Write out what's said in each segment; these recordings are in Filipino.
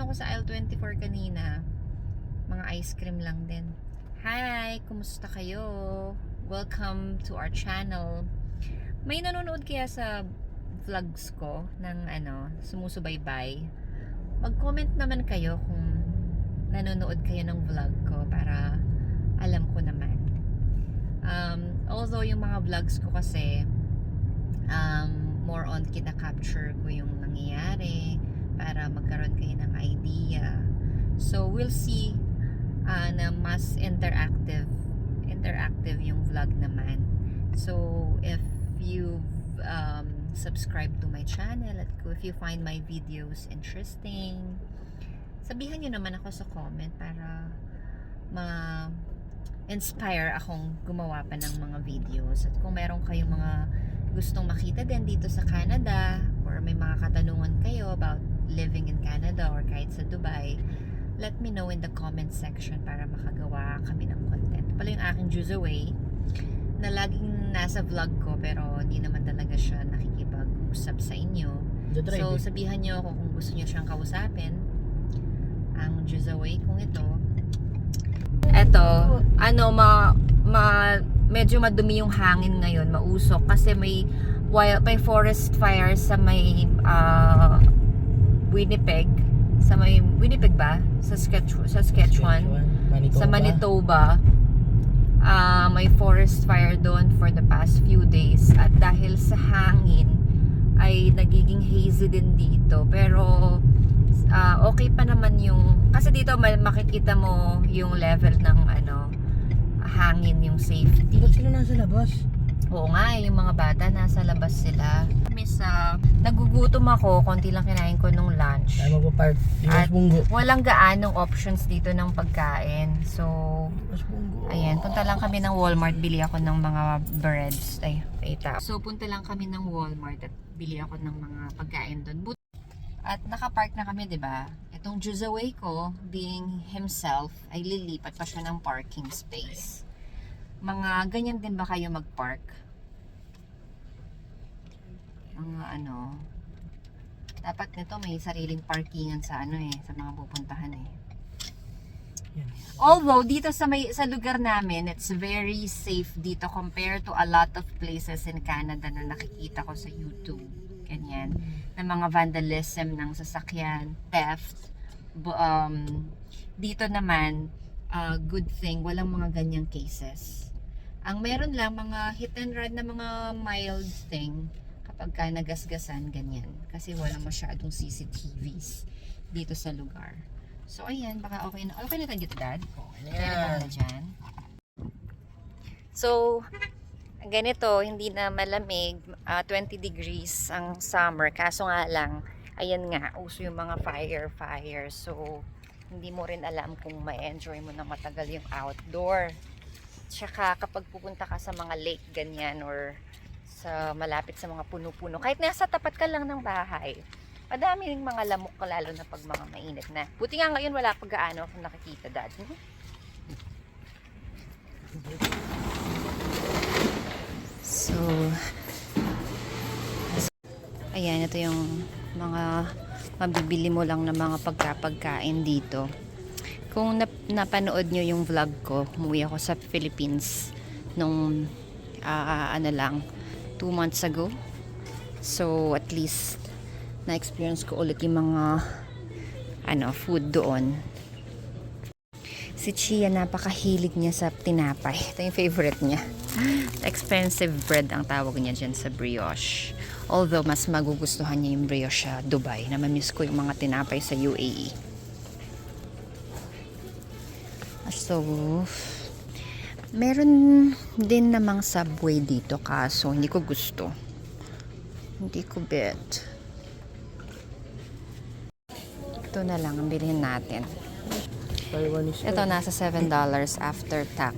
ako sa aisle 24 kanina. Mga ice cream lang din. Hi! Kumusta kayo? Welcome to our channel. May nanonood kaya sa vlogs ko ng sumusubaybay? Mag-comment naman kayo kung nanonood kayo ng vlog ko para alam ko naman. Although yung mga vlogs ko kasi more on kinaka-capture ko yung nangyayari para magkaroon kayo ng idea. So we'll see na mas interactive yung vlog naman. So if you've subscribe to my channel at if you find my videos interesting, sabihan nyo naman ako sa comment para ma-inspire akong gumawa pa ng mga videos. At kung meron kayong mga gustong makita din dito sa Canada or may mga katanungan kayo about living in Canada or kahit sa Dubai, let me know in the comment section para makagawa kami ng content. Pala yung aking Juzaway na laging nasa vlog ko pero hindi naman talaga siya nakikipag-usap sa inyo. So sabihan nyo ako kung gusto nyo siyang kausapin. Ang Juzaway kong ito. Eto, medyo madumi yung hangin ngayon, mausok kasi may forest fire sa may Winnipeg. Sa may Winnipeg ba? Sa Saskatchewan. Manitoba. Sa Manitoba. May forest fire doon for the past few days at dahil sa hangin ay nagiging hazy din dito, pero okay pa naman yung kasi dito makikita mo yung level ng hangin, yung safety. Ba't sila nasa labas? Oo nga, yung mga bata nasa labas sila. Nagugutom ako, konti lang kinain ko nung lunch. Ay, magpapark. At walang gaanong options dito ng pagkain. So, ayan, punta lang kami ng Walmart, bili ako ng mga breads. So, punta lang kami ng Walmart at bili ako ng mga pagkain doon. At nakapark na kami, 'di ba? Itong Juzaway ko, being himself, ay lilipat pa siya ng parking space. Mga ganyan din ba kayo mag-park? Mga dapat nito may sariling parkingan sa sa mga pupuntahan eh. Although dito sa lugar namin, it's very safe dito compared to a lot of places in Canada na nakikita ko sa YouTube. Ganyan, na mga vandalism ng sasakyan, theft. Dito naman, good thing, walang mga ganyang cases. Ang meron lang, mga hit and run na mga mild thing kapag ka nagasgasan, ganyan. Kasi walang masyadong CCTVs dito sa lugar. So, ayan, baka okay na. Okay na tayo dito, Dad? Okay na dyan. So, ganito, hindi na malamig, 20 degrees ang summer, kaso nga lang, ayan nga, uso yung mga fire, so hindi mo rin alam kung ma-enjoy mo na matagal yung outdoor. Tsaka kapag pupunta ka sa mga lake ganyan or sa malapit sa mga puno-puno, kahit nasa tapat ka lang ng bahay, madami ring mga lamok, lalo na pag mga mainit na. Buti nga ngayon wala pag gaano akong nakikita, Dad. So, ayan, ito yung mga mabibili mo lang na mga pagkain dito. Kung napanood nyo yung vlog ko, umuwi ako sa Philippines nung 2 months ago. So, at least na-experience ko ulit yung mga food doon. Si Chia, napakahilig niya sa tinapay. Ito yung favorite niya. Expensive bread ang tawag niya dyan sa brioche. Although, mas magugustuhan niya yung brioche sa Dubai. Namamiss ko yung mga tinapay sa UAE. So, meron din namang Subway dito kaso hindi ko gusto. Hindi ko bet. Ito na lang ang bilhin natin. Ito nasa $7 after tax.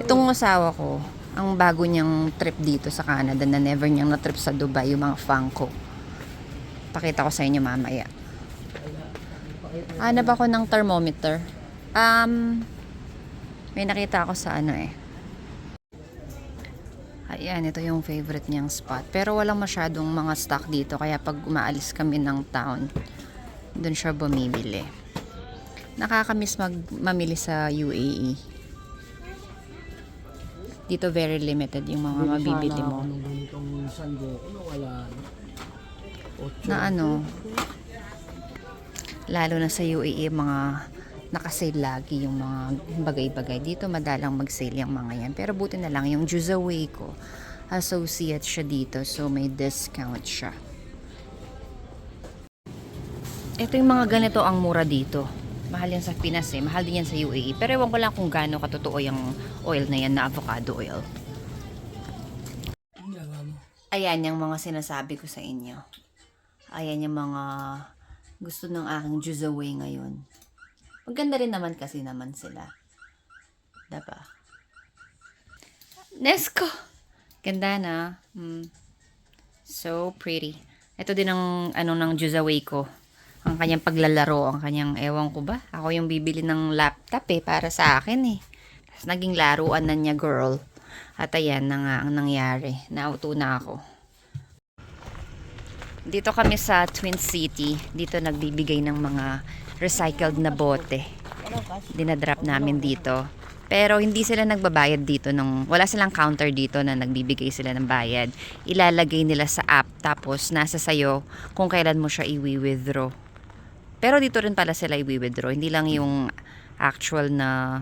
Itong asawa ko, ang bago niyang trip dito sa Canada na never niyang na-trip sa Dubai, yung mga Funko. Pakita ko sa inyo mamaya. Hanap ako ng thermometer. May nakita ako sa Ayan, ito yung favorite niyang spot. Pero walang masyadong mga stock dito. Kaya pag umaalis kami ng town, doon siya bumibili. Nakakamiss mamili sa UAE. Dito very limited yung mga mabibili mo. Nung ganitong sando, wala. Na ano, lalo na sa UAE, mga nakasale lagi yung mga bagay-bagay. Dito madalang mag-sale yung mga yan. Pero buti na lang, yung Juzaway ko, associate siya dito. So, may discount siya. Ito yung mga ganito ang mura dito. Mahal yan sa Pinas eh. Mahal din yan sa UAE. Pero ewan ko lang kung gaano katotoo yung oil na yan na avocado oil. Ayan yung mga sinasabi ko sa inyo. Ayan yung mga gusto ng aking Juzaway ngayon. Maganda rin naman kasi naman sila. Diba? Nesco! Ganda na. So pretty. Ito din ang ng Juzaway ko. Ang kanyang paglalaro, ang kanyang ewan ko ba. Ako yung bibili ng laptop para sa akin Tapos naging laruan na niya girl. At ayan na nga ang nangyari. Nauto na ako. Dito kami sa Twin City. Dito nagbibigay ng mga recycled na bote. Dinadrop namin dito. Pero hindi sila nagbabayad dito. Wala silang counter dito na nagbibigay sila ng bayad. Ilalagay nila sa app. Tapos nasa sayo kung kailan mo siya i-withdraw. Pero dito rin pala sila i-withdraw. Hindi lang yung actual na...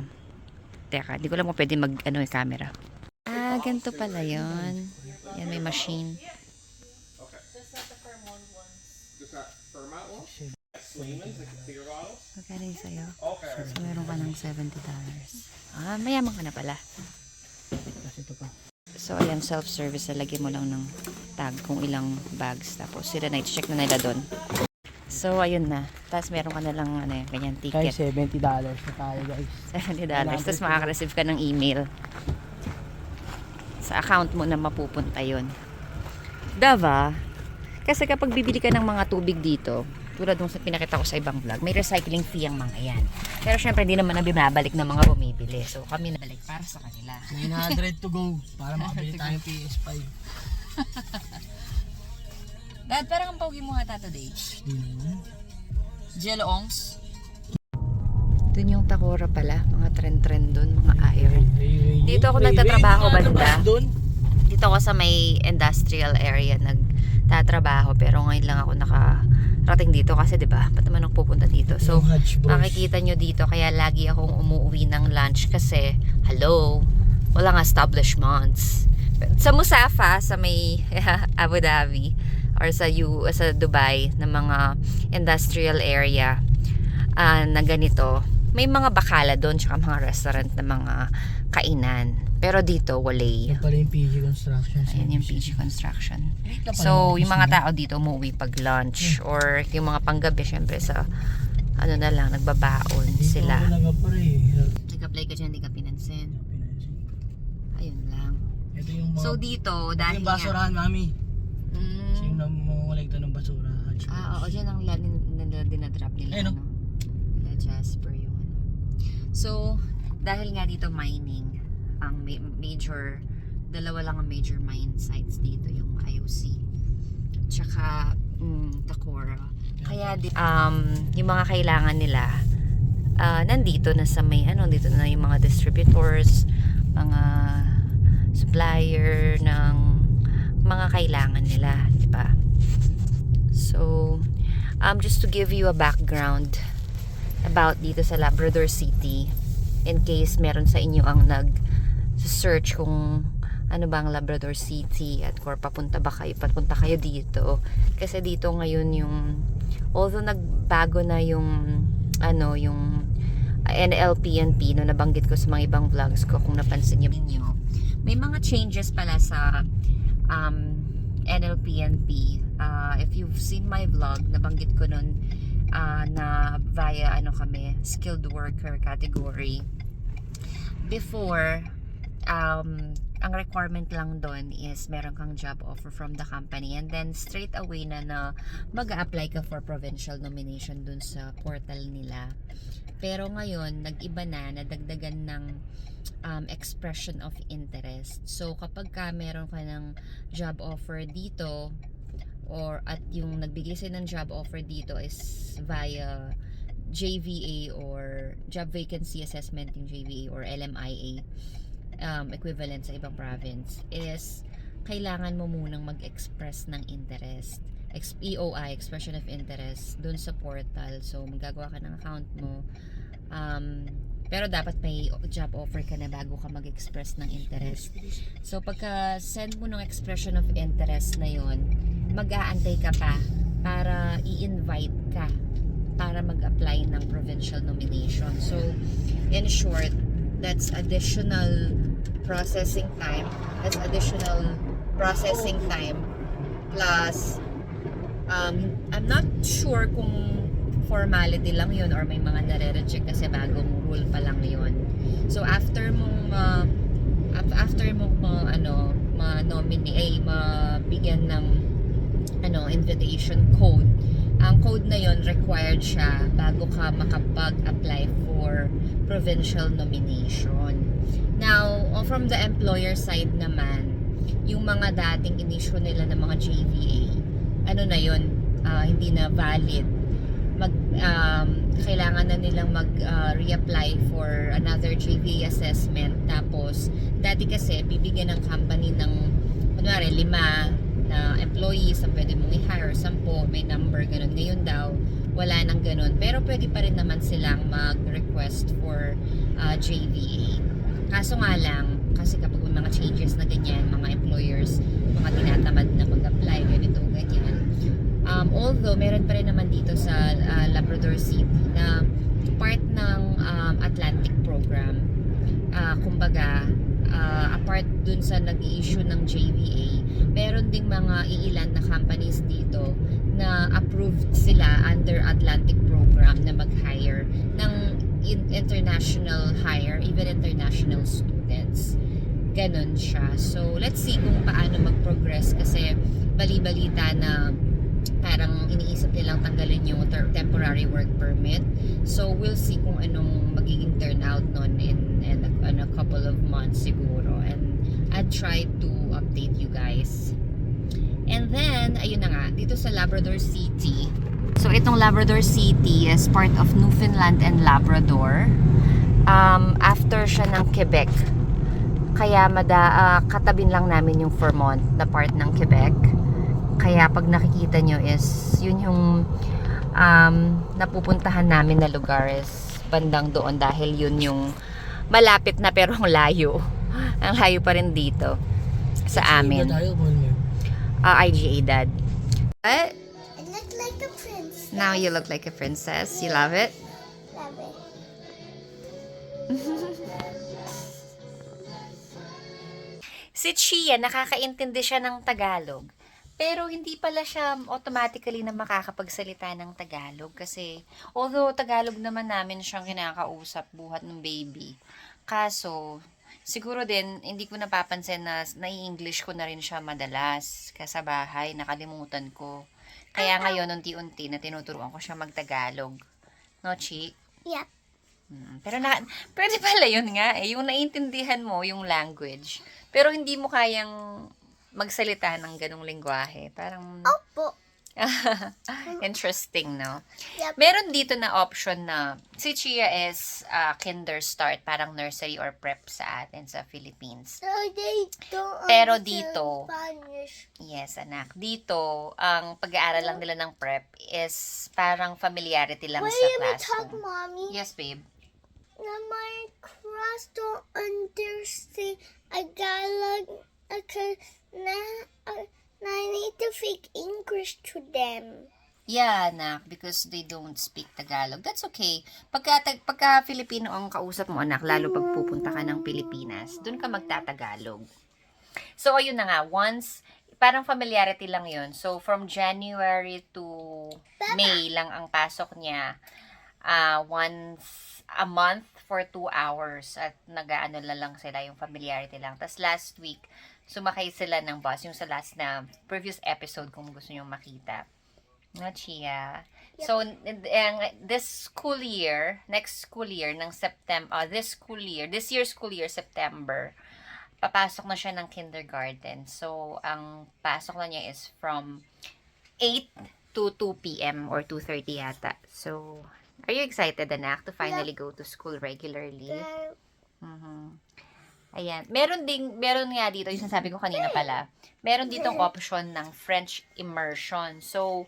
Teka, di ko lang kung pwede yung camera. Ganito pala yun. Yan, may machine. Magkano yung sa'yo? So, meron ka ng $70. Mayaman ka na pala. So, ayan, self-service. Lagyan mo lang ng tag kung ilang bags. Tapos, sila na i-check na nila doon. So, ayun na. Tapos, meron ka na lang ganyan ticket. Guys, $70 na tayo guys. $70. Tapos, makaka-receive ka ng email. Sa account mo na mapupunta yun. Diba? Kasi kapag bibili ka ng mga tubig dito, tulad nung sa pinakita ko sa ibang vlog, may recycling fee ang mga yan. Pero syempre, hindi naman na binabalik ng mga bumibili. So, kami nabalik para sa kanila. 900 to go para makabili tayong PS5. Dad, parang ang pogi mo hata today. Jello Ongs. Doon yung Takora pala. Mga trend-trend doon, mga iron. Dito ako nagtatrabaho banda. Dito ako sa may industrial area nagtatrabaho. Pero ngayon lang ako nakarating dito kasi 'di ba? Ba't naman ako pupunta dito? So, makikita nyo dito kaya lagi akong umuwi ng lunch kasi hello, walang establishments. Sa Musafa, sa may Abu Dhabi or sa Dubai na mga industrial area na ganito, may mga bakala doon tsaka mga restaurant na mga kainan. Pero dito, walay. Yan pala yung PG Construction. Ayan yung PG Construction. So, yung mga tao dito umuwi pag lunch or yung mga panggabi, syempre sa na lang, nagbabaon sila. Nag-apply ka dyan, hindi ka pinansin. Ayun lang. Ito yung So, dito, dahil yung basurahan, mami. Mm. So, yung namumulekta ng basura. Oo, dyan ang dinadrop nila. Ayun, Nila Jasper yung So, dahil nga dito mining, ang dalawa lang ang major mine sites dito, yung IOC tsaka Takora. Kaya yung mga kailangan nila nandito na sa may dito na yung mga distributors, mga supplier ng mga kailangan nila, di ba? So, just to give you a background about dito sa Labrador City, in case meron sa inyo ang nag-search kung ano ba ang Labrador City at kung papunta kayo dito. Kasi dito ngayon although nagbago na yung NLPNP no nabanggit ko sa mga ibang vlogs ko, kung napansin niyo, may mga changes pala sa NLPNP. If you've seen my vlog, nabanggit ko nun na via skilled worker category. Before, ang requirement lang doon is meron kang job offer from the company and then straight away na mag-a-apply ka for provincial nomination doon sa portal nila. Pero ngayon, nag-iba na, nadagdagan ng expression of interest. So, kapag ka meron ka ng job offer dito, or at yung nagbigay sa'yo ng job offer dito is via JVA or Job Vacancy Assessment yung JVA or LMIA, equivalent sa ibang province, is kailangan mo munang mag-express ng interest. EOI, Expression of Interest, dun sa portal. So, magagawa ka ng account mo. Pero dapat may job offer ka na bago ka mag-express ng interest. So, pagka send mo ng expression of interest na yon, mag-aantay ka pa para i-invite ka para mag-apply ng provincial nomination. So, in short, that's additional processing time. That's additional processing time. Plus, I'm not sure kung formality lang yun or may mga nare-reject kasi bagong rule pa lang yun. So, after mong ma-nominate, mabigyan ng invitation code, ang code na yon required siya bago ka makapag-apply for provincial nomination. Now, from the employer side naman, yung mga dating inisyu nila ng mga JVA, hindi na valid. Kailangan na nilang reapply for another JVA assessment. Tapos, dati kasi, bibigyan ng company ng, kunwari, 5 na employees na pwede mong i-hire, 10, may number, ganun. Ngayon daw, wala nang ganun. Pero pwede pa rin naman silang mag-request for JVA. Kaso nga lang, kasi kapag may mga changes na ganyan, mga employers, mga tinatamad na mag-apply, ganito, ganyan. Although, meron pa rin naman dito sa Labrador City na part ng Atlantic program. Kumbaga, apart dun sa nag-i-issue ng JVA, meron ding mga iilan na companies dito na approved sila under Atlantic program na mag-hire ng international hire, even international students. Ganon siya. So, let's see kung paano mag-progress kasi bali-balita na parang iniisip nilang tanggalin yung temporary work permit. So, we'll see kung anong magiging turnout nun in a couple of months siguro. And I'd try to update you guys. And then, ayun na nga, dito sa Labrador City. So, itong Labrador City is part of Newfoundland and Labrador. After siya ng Quebec. Kaya katabin lang namin yung Vermont na part ng Quebec. Kaya pag nakikita nyo is yun yung napupuntahan namin na lugar is bandang doon dahil yun yung malapit na pero ang layo. Ang layo pa rin dito sa amin. IGA dad. What? I look like a princess. Now you look like a princess. You love it? Love it. Si Chia, nakakaintindi siya ng Tagalog. Pero hindi pala siya automatically na makakapagsalita ng Tagalog kasi although Tagalog naman namin siyang kinakausap buhat ng baby. Kaso, siguro din hindi ko napapansin na nai-English ko na rin siya madalas kasi sa bahay, nakalimutan ko. Kaya ngayon, unti-unti na tinuturuan ko siya mag-Tagalog. No, Chi? Yep. Pero pwede pala yun nga eh. Yung naiintindihan mo, yung language. Pero hindi mo kayang magsalita ng ganong lingwahe. Parang Opo. interesting, no? Yep. Meron dito na option na si Chia is kinder start, parang nursery or prep sa atin sa Philippines. So they don't Pero understand dito, Spanish. yes, anak. Dito, ang pag-aaral lang nila ng prep is parang familiarity lang Wait, sa let me talk, classroom. Mommy. Yes, babe. Now my class don't understand Tagalog because I need to speak English to them. Yeah, anak, because they don't speak Tagalog. That's okay. Pagka Filipino ang kausap mo, anak, lalo pag pupunta ka ng Pilipinas, dun ka magtatagalog. So, ayun na nga, once, parang familiarity lang yun. So, from January to May lang ang pasok niya. once a month for 2 hours at nag-aano na lang sila, yung familiarity lang. Tapos last week, sumakay sila ng bus, yung sa last na previous episode kung gusto nyo makita. No, Chia? So, this school year, next school year, ng September, this year's school year, September, papasok na siya ng kindergarten. So, ang pasok na niya is from 8 to 2 p.m. or 2:30 yata. So, are you excited, anak, to finally go to school regularly? Ayan. Meron nga dito, yung sinasabi ko kanina pala, meron ditong option ng French immersion. So,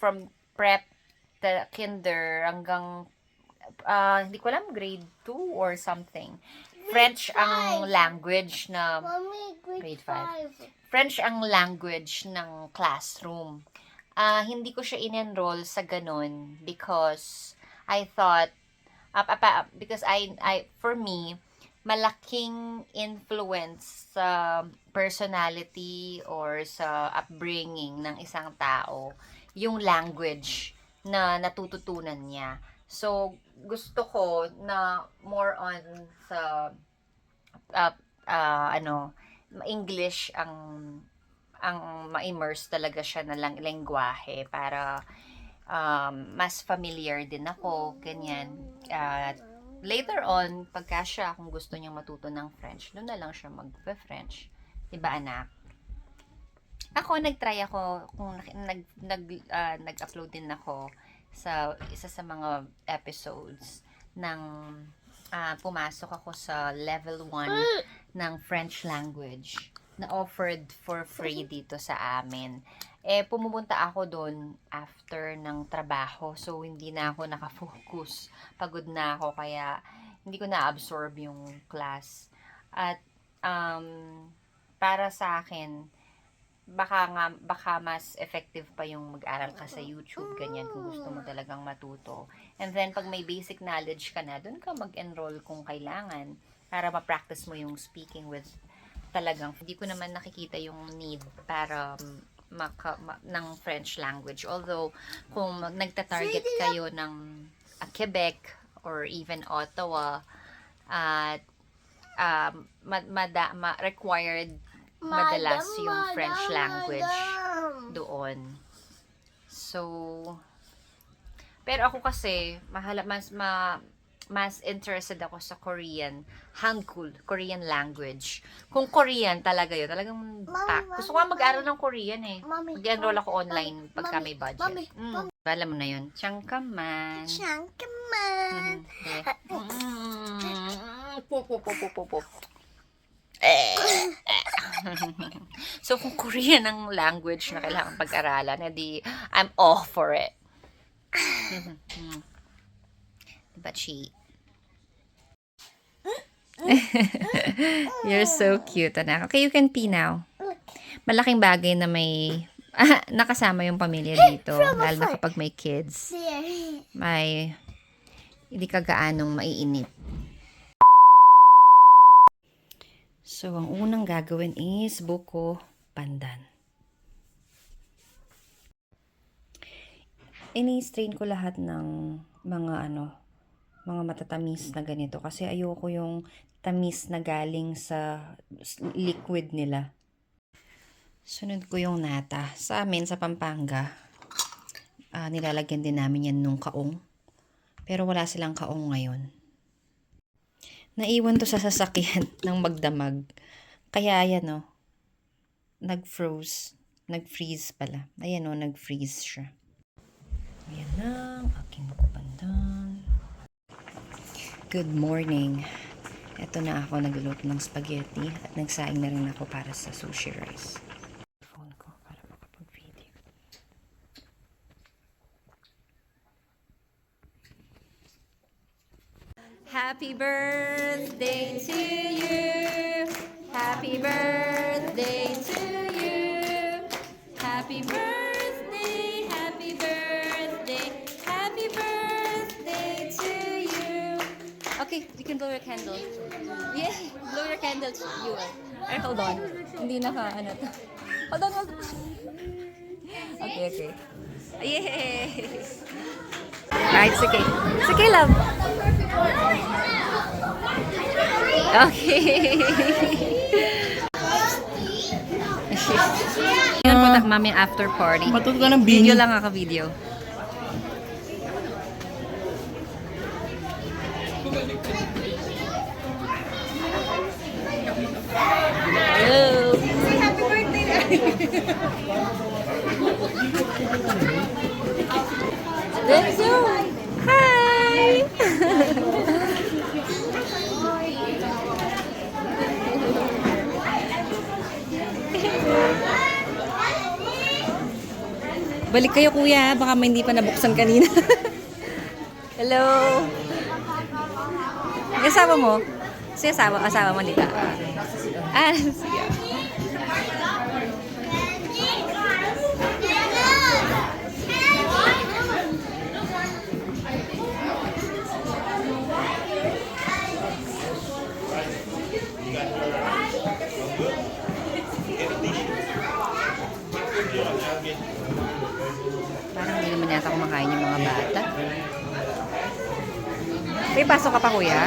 from prep to kinder hanggang, hindi ko alam, grade 2 or something. French ang language na, Mommy, grade grade 5. 5. French ang language ng classroom. Hindi ko siya in-enroll sa ganun because I thought, because for me, malaking influence sa personality or sa upbringing ng isang tao yung language na natututunan niya. So, gusto ko na more on sa English ang ma-immerse talaga siya na lengguwahe para mas familiar din ako, ganyan. Later on, pagka siya, kung gusto niyang matuto ng French, doon na lang siya mag-French. Diba, anak? Ako, nag-try ako, kung nag-upload din ako sa isa sa mga episodes ng pumasok ako sa level 1 ng French language na offered for free dito sa amin. Pumupunta ako doon after ng trabaho. So, hindi na ako nakafocus. Pagod na ako, kaya hindi ko na-absorb yung class. At, para sa akin, baka mas effective pa yung mag-aral ka sa YouTube, ganyan, kung gusto mo talagang matuto. And then, pag may basic knowledge ka na, doon ka mag-enroll kung kailangan para ma-practice mo yung speaking with talagang. Hindi ko naman nakikita yung need para ng French language. Although, kung nagta-target kayo ng Quebec or even Ottawa, at required madalas yung French language doon. So, pero ako kasi, mas interested ako sa Korean, Hangul, Korean language. Kung Korean talaga yun, talagang gusto ko mag-aral ng Korean eh. Mag-enroll ako online pagka may budget. Alam mo na yun. Changkaman. Changkaman. So, kung Korean ang language na kailangan pag-aralan, edi I'm all for it. But she... You're so cute, anak. Okay, you can pee now. Malaking bagay na may... nakasama yung pamilya dito. Lalo na kapag may kids. May... Hindi ka gaanong maiinip. So, ang unang gagawin is buko pandan. Ini-strain ko lahat ng mga mga matatamis na ganito kasi ayoko yung tamis na galing sa liquid nila. Sunod ko yung nata. Sa amin, sa Pampanga, nilalagyan din namin yan nung kaong. Pero wala silang kaong ngayon. Naiwan to sa sasakyan ng magdamag. Kaya ayan nag-freeze pala. Ayan nag-freeze siya. Ayan na, aking pandan. Good morning. Ito na ako nagluluto ng spaghetti at nagsaing na rin ako para sa sushi rice. Phone ko para makapag-video. Happy birthday to you. Happy birthday to you. Happy birthday, happy birthday, happy birthday to you. Okay, you can blow your candle. Yeah, blow your candle to you. Or hold on. Hindi to. Hold on. Okay. Yay! Right, it's okay. It's okay, love. Okay. Ngayon po mami after party. Matuto ka ng Video bini. lang ako, video. Hello. Denzo. Hi. Balik kayo kuya, baka may hindi pa nabuksan kanina. Hello. Kasama mo? Si asawa mo, di ba? Ah, sige. Parang hindi naman yata kumakain yung mga bata. May pasok ka pa, kuya?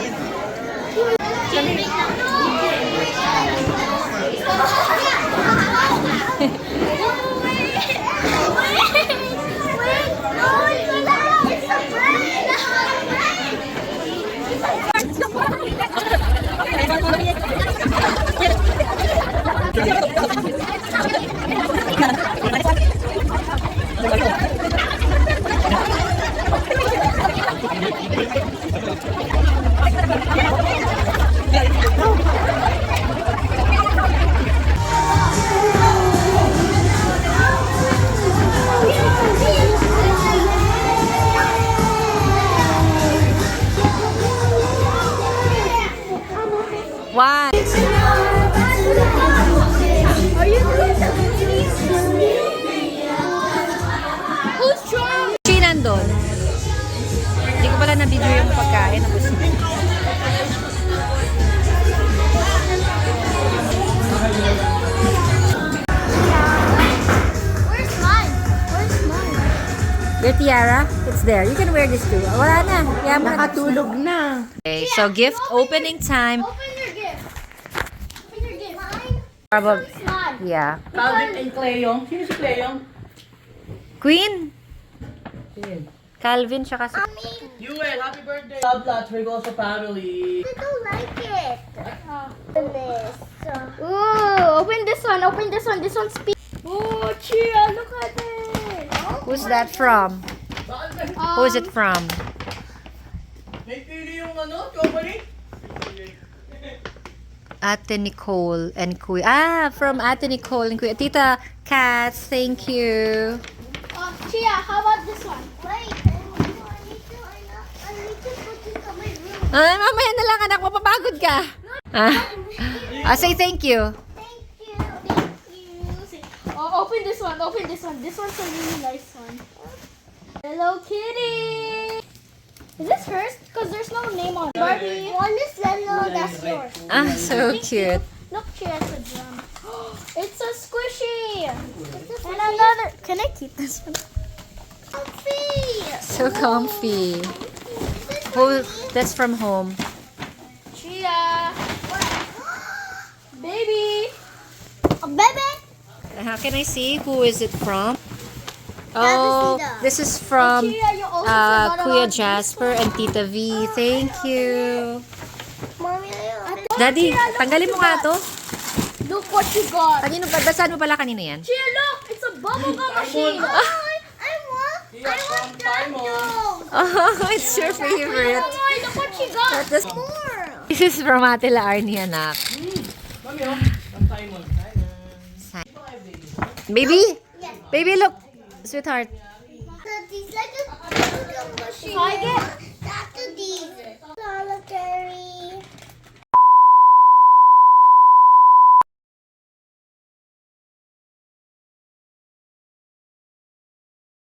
One. Who's trying? Si nandun. Hindi ko pala na-video yung pagkain. Tapos, Where's mine? Where's mine? your tiara, it's there. You can wear this too. Wala na. Nakatulog na. Okay, so gift opening time. Open your gift. Open your gift. Mine? Probably, It's mine. yeah. Calvin and Cleong. Sino si Cleong? Queen, Calvin, tsaka si... Mommy, Yuel, happy birthday. Love lots, Virgo sa family. I don't like it. Open this. Ooh, open this one. Open this one. This one's pink. Oh, Chia, look at it. Who's that from? Who is it from? May pili yung chocolate? Ate Nicole and Kuya. Ah, from Ate Nicole and Kuya. Tita Kat, thank you. Chia, how about this one? Wait, I need to put this on my room. Ay, mamaya na lang anak, mapapagod ka. Ah, say thank you. Thank you. Thank you. Oh, open this one. Open this one. This one's a really nice one. Hello Kitty. Is this hers? Because there's no name on it. Barbie. One is yellow. That's yours. Ah, so cute. Look, she has a drum. It's a squishy. And another. Can I keep this one? Comfy. So comfy. Who? That's from home. Chia. Baby. A baby. How can I see? Who is it from? Oh, this is from Chia, you also forgot Kuya about Jasper and Tita V. Thank you. Mommy, Daddy, tanggalin mo nga to. Look what you got. Kanino ba? Basahan mo pala kanina yan? Chia, look. It's a bubblegum machine. I want that though. Oh, it's your favorite. Oh, look what she got. This- More. This is from Ate La Arnie, anak. Mami, ang Simon. Baby? Baby, look. Sweetheart. These like a bubblegum machine. I get that to these. Solitary.